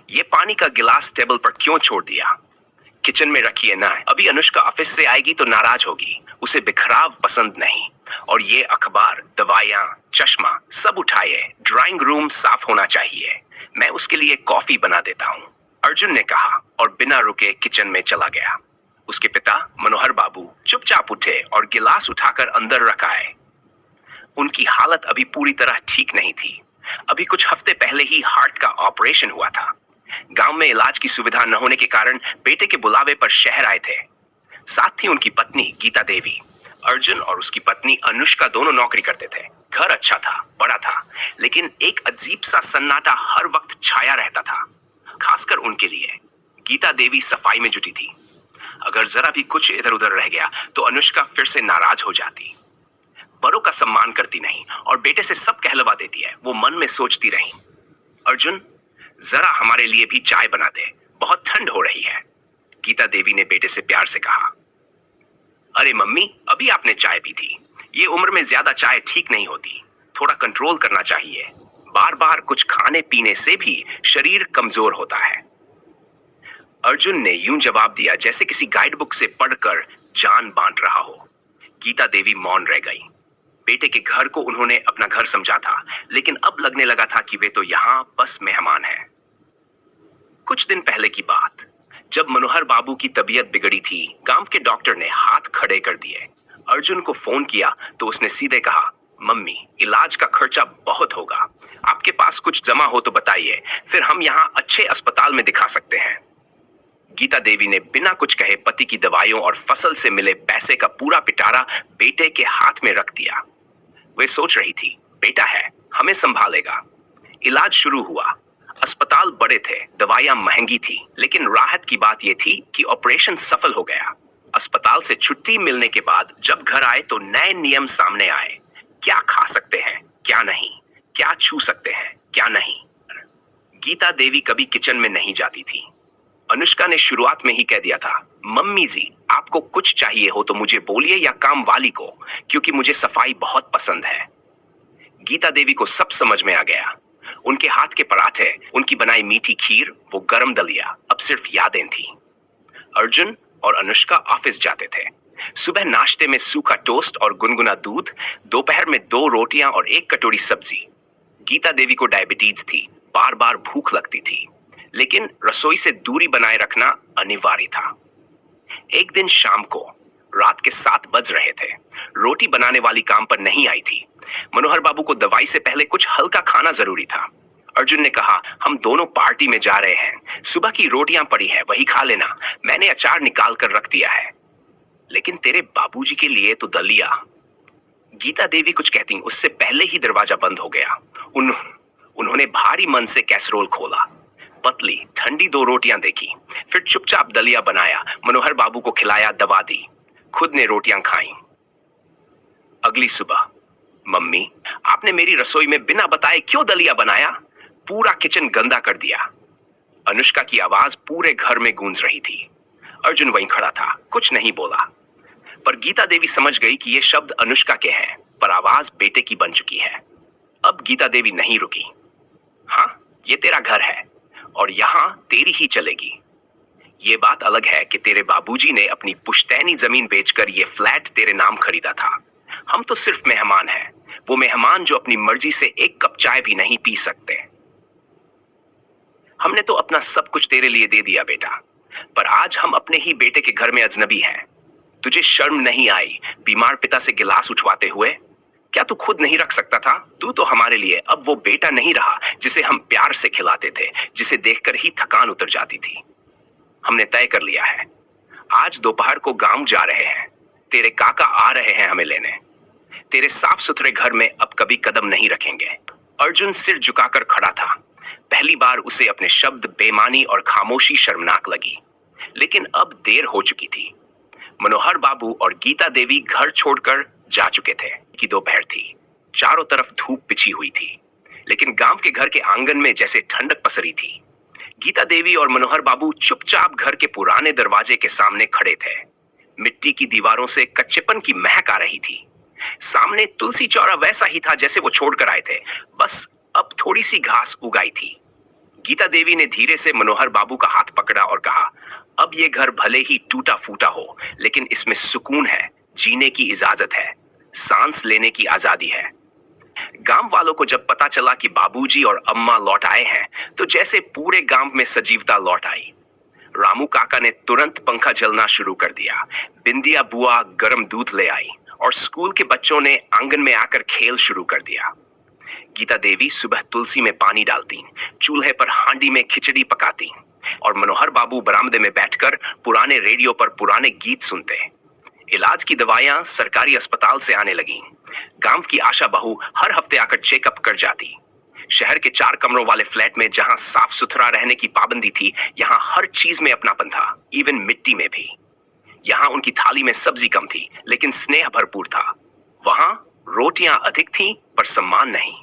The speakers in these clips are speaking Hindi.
ये पानी का गिलास टेबल पर क्यों छोड़ दिया? किचन में रखिए ना, अभी अनुष्का ऑफिस से आएगी तो नाराज होगी। उसे बिखराव पसंद नहीं। और ये अखबार, दवाइयाँ, चश्मा सब उठाइए। ड्राइंग रूम साफ होना चाहिए। मैं उसके लिए कॉफी बना देता हूँ, अर्जुन ने कहा और बिना रुके किचन में चला गया। उसके पिता मनोहर बाबू चुपचाप उठे और गिलास उठाकर अंदर रख आए। उनकी हालत अभी पूरी तरह ठीक नहीं थी। अभी कुछ हफ्ते पहले ही हार्ट का ऑपरेशन हुआ था। गांव में इलाज की सुविधा न होने के कारण बेटे के बुलावे पर शहर आए थे। साथ ही उनकी पत्नी गीता देवी। अर्जुन और उसकी पत्नी अनुष्का दोनों नौकरी करते थे। घर अच्छा था, बड़ा था, लेकिन एक अजीब सा सन्नाटा हर वक्त छाया रहता था, खासकर उनके लिए। गीता देवी सफाई में जुटी थी। अगर जरा भी कुछ इधर उधर रह गया तो अनुष्का फिर से नाराज हो जाती। बड़ों का सम्मान करती नहीं और बेटे से सब कहलवा देती है। वो मन में सोचती रही, अर्जुन जरा हमारे लिए भी चाय बना दे, बहुत ठंड हो रही है। गीता देवी ने बेटे से प्यार से कहा। अरे मम्मी, अभी आपने चाय पी थी। ये उम्र में ज्यादा चाय ठीक नहीं होती, थोड़ा कंट्रोल करना चाहिए। बार बार कुछ खाने पीने से भी शरीर कमजोर होता है। अर्जुन ने यूं जवाब दिया जैसे किसी गाइड बुक से पढ़कर जान बांट रहा हो। गीता देवी मौन रह गई। बेटे के घर को उन्होंने अपना घर समझा था, लेकिन अब लगने लगा था कि वे तो यहाँ बस मेहमान हैं। कुछ दिन पहले की बात, जब मनोहर बाबू की तबीयत बिगड़ी थी, गांव के डॉक्टर ने हाथ खड़े कर दिए। अर्जुन को फोन किया तो उसने सीधे कहा, मम्मी इलाज का खर्चा बहुत होगा, आपके पास कुछ जमा हो तो बताइए, फिर हम यहाँ अच्छे अस्पताल में दिखा सकते हैं। गीता देवी ने बिना कुछ कहे पति की दवाइयों और फसल से मिले पैसे का पूरा पिटारा बेटे के हाथ में रख दिया। वे सोच रही थी, बेटा है, हमें संभालेगा। इलाज शुरू हुआ। अस्पताल बड़े थे, दवाइयां महंगी थी, लेकिन राहत की बात यह थी कि ऑपरेशन सफल हो गया। अस्पताल से छुट्टी मिलने के बाद जब घर आए तो नए नियम सामने आए। क्या खा सकते हैं, क्या नहीं, क्या छू सकते हैं, क्या नहीं। गीता देवी कभी किचन में नहीं जाती थी। अनुष्का ने शुरुआत में ही कह दिया था, मम्मी जी आपको कुछ चाहिए हो तो मुझे बोलिए या काम वाली को, क्योंकि मुझे सफाई बहुत पसंद है। गीता देवी को सब समझ में आ गया। उनके हाथ के पराठे, उनकी बनाई मीठी खीर, वो गरम दलिया अब सिर्फ यादें थी। अर्जुन और अनुष्का ऑफिस जाते थे। सुबह नाश्ते में सूखा टोस्ट और गुनगुना दूध, दोपहर में 2 रोटियां और 1 कटोरी सब्जी। गीता देवी को डायबिटीज थी, बार बार भूख लगती थी, लेकिन रसोई से दूरी बनाए रखना अनिवार्य था। एक दिन शाम को, रात के 7 बज रहे थे, रोटी बनाने वाली काम पर नहीं आई थी। मनोहर बाबू को दवाई से पहले कुछ हल्का खाना जरूरी था। अर्जुन ने कहा, हम दोनों पार्टी में जा रहे हैं, सुबह की रोटियां पड़ी है, वही खा लेना, मैंने अचार निकाल कर रख दिया है। लेकिन तेरे बाबूजी के लिए तो दलिया। गीता देवी कुछ कहती, उससे पहले ही दरवाजा बंद हो गया। उन्होंने भारी मन से कैसरोल खोला, पतली ठंडी 2 रोटियां देखी, फिर चुपचाप दलिया बनाया, मनोहर बाबू को खिलाया, दवा दी, खुद ने रोटियां खाई। अगली सुबह, मम्मी आपने मेरी रसोई में बिना बताए क्यों दलिया बनाया? पूरा किचन गंदा कर दिया। अनुष्का की आवाज पूरे घर में गूंज रही थी। अर्जुन वहीं खड़ा था, कुछ नहीं बोला। पर गीता देवी समझ गई कि ये शब्द अनुष्का के हैं, पर आवाज बेटे की बन चुकी है। अब गीता देवी नहीं रुकी। हाँ, ये तेरा घर है और यहाँ तेरी ही चलेगी। ये बात अलग है कि तेरे बाबूजी ने अपनी पुश्तैनी जमीन बेचकर ये फ्लैट तेरे नाम खरीदा था। हम तो सिर्फ मेहमान हैं, वो मेहमान जो अपनी मर्जी से 1 कप चाय भी नहीं पी सकते। हमने तो अपना सब कुछ तेरे लिए दे दिया बेटा, पर आज हम अपने ही बेटे के घर में अजनबी हैं। तुझे शर्म नहीं आई बीमार पिता से गिलास उठवाते हुए? क्या तू खुद नहीं रख सकता था? तू तो हमारे लिए अब वो बेटा नहीं रहा जिसे हम प्यार से खिलाते थे, जिसे देखकर ही थकान उतर जाती थी। हमने तय कर लिया है, आज दोपहर को गांव जा रहे हैं, तेरे काका आ रहे हैं हमें लेने। तेरे साफ सुथरे घर में अब कभी कदम नहीं रखेंगे। अर्जुन सिर झुकाकर खड़ा था। पहली बार उसे अपने शब्द बेमानी और खामोशी शर्मनाक लगी, लेकिन अब देर हो चुकी थी। मनोहर बाबू और गीता देवी घर छोड़कर जा चुके थे कि दोपहर थी। चारों तरफ धूप पिछी हुई थी, लेकिन गांव के घर के आंगन में जैसे ठंडक पसरी थी। गीता देवी और मनोहर बाबू चुपचाप घर के पुराने दरवाजे के सामने खड़े थे। मिट्टी की दीवारों से कच्चेपन की महक आ रही थी। सामने तुलसी चौरा वैसा ही था जैसे वो छोड़कर आए थे, बस अब थोड़ी सी घास उगाई थी। गीता देवी ने धीरे से मनोहर बाबू का हाथ पकड़ा और कहा, अब ये घर भले ही टूटा फूटा हो, लेकिन इसमें सुकून है, जीने की इजाजत है, सांस लेने की आजादी है। गांव वालों को जब पता चला कि बाबूजी और अम्मा लौट आए हैं, तो जैसे पूरे गांव में सजीवता लौट आई। रामू काका ने तुरंत पंखा चलना शुरू कर दिया, बिंदिया बुआ गर्म दूध ले आई और स्कूल के बच्चों ने आंगन में आकर खेल शुरू कर दिया। गीता देवी सुबह तुलसी में पानी डालती, चूल्हे पर हांडी में खिचड़ी पकाती और मनोहर बाबू बरामदे में बैठकर पुराने रेडियो पर पुराने गीत सुनते। इलाज की दवाइयां सरकारी अस्पताल से आने लगी। गांव की आशा बहू हर हफ्ते आकर चेकअप कर जाती। शहर के 4 कमरों वाले फ्लैट में जहां साफ सुथरा रहने की पाबंदी थी, यहां हर चीज में अपनापन था, इवन मिट्टी में भी। यहां उनकी थाली में सब्जी कम थी, लेकिन स्नेह भरपूर था। वहां रोटियां अधिक थीं, पर सम्मान नहीं।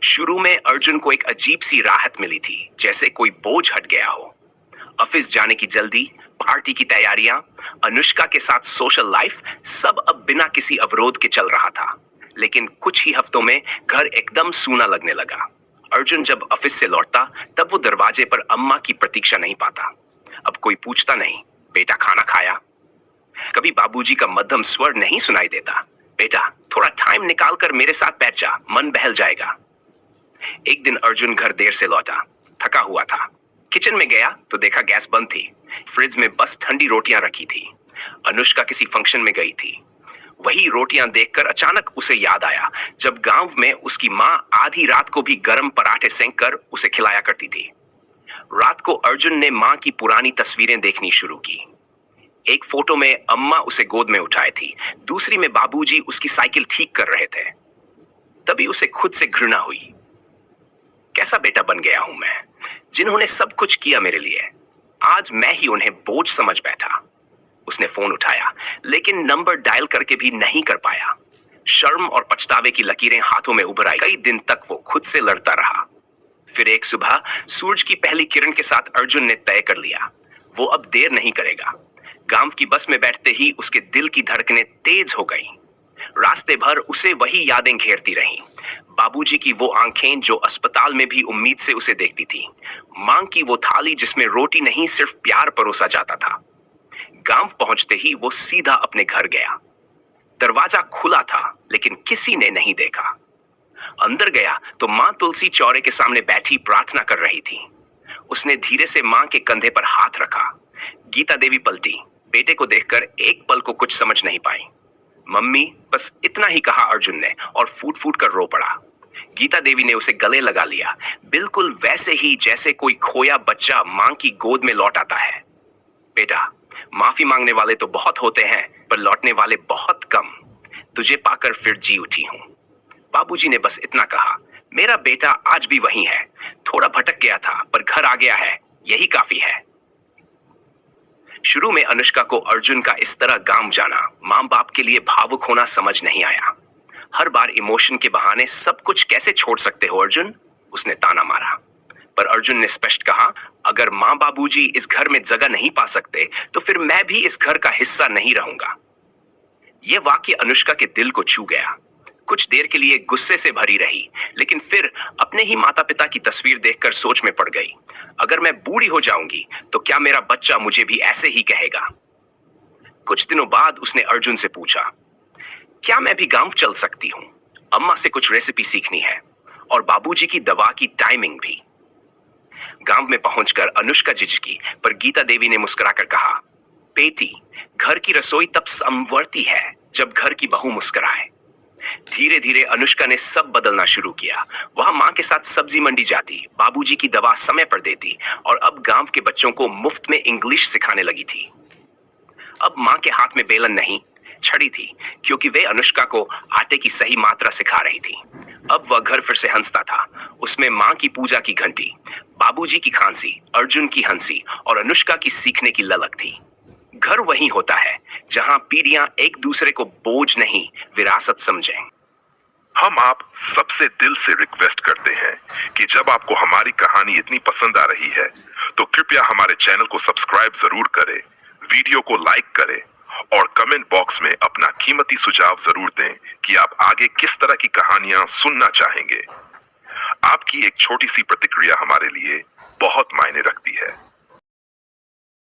शुरू में अर्जुन को एक अजीब सी राहत मिली थी, जैसे कोई बोझ हट गया हो। ऑफिस जाने की जल्दी, पार्टी की तैयारियां, अनुष्का के साथ सोशल लाइफ, सब अब बिना किसी अवरोध के चल रहा था। लेकिन कुछ ही हफ्तों में घर एकदम सूना लगने लगा। अर्जुन जब ऑफिस से लौटता, तब वो दरवाजे पर अम्मा की प्रतीक्षा नहीं पाता। अब कोई पूछता नहीं, बेटा खाना खाया? कभी बाबूजी का मध्यम स्वर नहीं सुनाई देता, बेटा थोड़ा टाइम निकाल कर मेरे साथ बैठ जा, मन बहल जाएगा। एक दिन अर्जुन घर देर से लौटा, थका हुआ था। किचन में गया तो देखा गैस बंद थी, फ्रिज में बस ठंडी रोटियां रखी थी। अनुष्का किसी फंक्शन में गई थी। वही रोटियां देखकर अचानक उसे याद आया, जब गांव में उसकी माँ आधी रात को भी गर्म पराठे सेंक कर उसे खिलाया करती थी। रात को अर्जुन ने माँ की पुरानी तस्वीरें देखनी शुरू की। एक फोटो में अम्मा उसे गोद में उठाए थी, दूसरी में बाबूजी उसकी साइकिल ठीक कर रहे थे। तभी उसे खुद से घृणा हुई। कैसा बेटा बन गया हूं मैं, जिन्होंने सब कुछ किया मेरे लिए, आज मैं ही उन्हें बोझ समझ बैठा। उसने फोन उठाया, लेकिन नंबर डायल करके भी नहीं कर पाया। शर्म और पछतावे की लकीरें हाथों में उभर आई। कई दिन तक वो खुद से लड़ता रहा। फिर एक सुबह सूरज की पहली किरण के साथ अर्जुन ने तय कर लिया, वो अब देर नहीं करेगा। गांव की बस में बैठते ही उसके दिल की धड़कनें तेज हो गईं। रास्ते भर उसे वही यादें घेरती रहीं। बाबूजी की वो आंखें जो अस्पताल में भी उम्मीद से उसे देखती थी, मां की वो थाली जिसमें रोटी नहीं सिर्फ प्यार परोसा जाता था। गांव पहुंचते ही वो सीधा अपने घर गया। दरवाजा खुला था, लेकिन किसी ने नहीं देखा। अंदर गया तो मां तुलसी चौरे के सामने बैठी प्रार्थना कर रही थी। उसने धीरे से मां के कंधे पर हाथ रखा। गीता देवी पलटी, बेटे को देखकर एक पल को कुछ समझ नहीं पाई। मम्मी, बस इतना ही कहा अर्जुन ने और फूट फूट कर रो पड़ा। गीता देवी ने उसे गले लगा लिया, बिल्कुल वैसे ही जैसे कोई खोया बच्चा मां की गोद में लौट आता है। बेटा, माफी मांगने वाले तो बहुत होते हैं, पर लौटने वाले बहुत कम। तुझे पाकर फिर जी उठी हूं। बाबूजी ने बस इतना कहा, मेरा बेटा आज भी वही है, थोड़ा भटक गया था पर घर आ गया है, यही काफी है। शुरू में अनुष्का को अर्जुन का इस तरह गांव जाना, मां बाप के लिए भावुक होना समझ नहीं आया। हर बार इमोशन के बहाने सब कुछ कैसे छोड़ सकते हो अर्जुन, उसने ताना मारा। पर अर्जुन ने स्पष्ट कहा, अगर मां बाबूजी इस घर में जगह नहीं पा सकते, तो फिर मैं भी इस घर का हिस्सा नहीं रहूंगा। यह वाक्य अनुष्का के दिल को छू गया। कुछ देर के लिए गुस्से से भरी रही, लेकिन फिर अपने ही माता पिता की तस्वीर देखकर सोच में पड़ गई, अगर मैं बूढ़ी हो जाऊंगी तो क्या मेरा बच्चा मुझे भी ऐसे ही कहेगा। कुछ दिनों बाद उसने अर्जुन से पूछा, क्या मैं भी गांव चल सकती हूँ? अम्मा से कुछ रेसिपी सीखनी है और बाबूजी की दवा की टाइमिंग भी। गांव में पहुंचकर अनुष्का झिझकी, पर गीता देवी ने मुस्कुराकर कहा, बेटी, घर की रसोई तब संवरती है जब घर की बहू मुस्कुराए। धीरे धीरे अनुष्का ने सब बदलना शुरू किया। वह मां के साथ सब्जी मंडी जाती, बाबूजी की दवा समय पर देती और अब गांव के बच्चों को मुफ्त में इंग्लिश सिखाने लगी थी। अब मां के हाथ में बेलन नहीं, छड़ी थी, क्योंकि वे अनुष्का को आटे की सही मात्रा सिखा रही थी। अब वह घर फिर से हंसता था। उसमें मां की पूजा की घंटी, बाबूजी की खांसी, अर्जुन की हंसी और अनुष्का की सीखने की ललक थी। घर वही होता है जहां पीढ़ियां एक दूसरे को बोझ नहीं, विरासत समझें। हम आप सबसे दिल से रिक्वेस्ट करते हैं कि जब आपको हमारी कहानी इतनी पसंद आ रही है, तो कृपया हमारे चैनल को सब्सक्राइब जरूर करें, वीडियो को लाइक करें और कमेंट बॉक्स में अपना कीमती सुझाव जरूर दें कि आप आगे किस तरह की कहानियां सुनना चाहेंगे। आपकी एक छोटी सी प्रतिक्रिया हमारे लिए मायने रखती